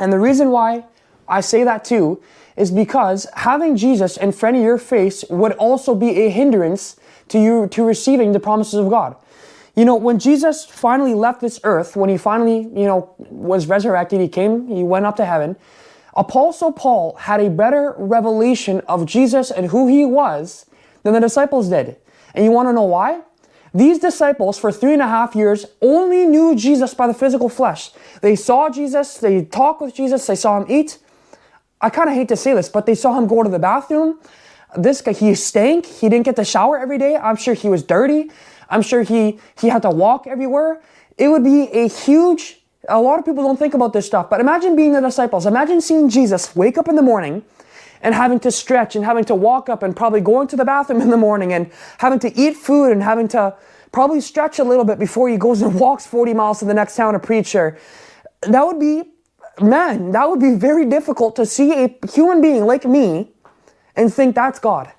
And the reason why I say that too is because having Jesus in front of your face would also be a hindrance to you to receiving the promises of God. You know, when Jesus finally left this earth, when he finally, was resurrected, he went up to heaven. Apostle Paul had a better revelation of Jesus and who he was than the disciples did. And you want to know why? These disciples for 3.5 years only knew Jesus by the physical flesh. They saw Jesus, they talked with Jesus, they saw him eat. I kind of hate to say this, but they saw him go to the bathroom. This guy, he stank. He didn't get to shower every day. I'm sure he was dirty. I'm sure he had to walk everywhere. It would be a lot of people don't think about this stuff, but imagine being the disciples. Imagine seeing Jesus wake up in the morning and having to stretch and having to walk up and probably going to the bathroom in the morning and having to eat food and having to probably stretch a little bit before he goes and walks 40 miles to the next town to preach. That would be very difficult to see a human being like me and think that's God.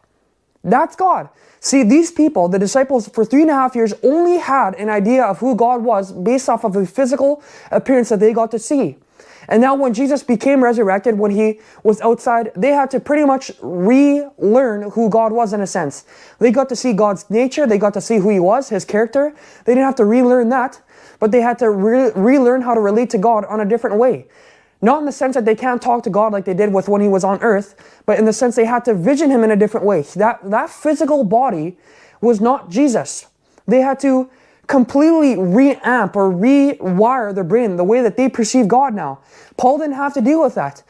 That's God. See, these people, the disciples, for 3.5 years only had an idea of who God was based off of the physical appearance that they got to see. And now when Jesus became resurrected, when he was outside, they had to pretty much relearn who God was in a sense. They got to see God's nature. They got to see who he was, his character. They didn't have to relearn that, but they had to relearn how to relate to God on a different way. Not in the sense that they can't talk to God like they did with when he was on earth, but in the sense they had to vision him in a different way. That physical body was not Jesus. They had to completely reamp or rewire their brain the way that they perceive God now. Paul didn't have to deal with that.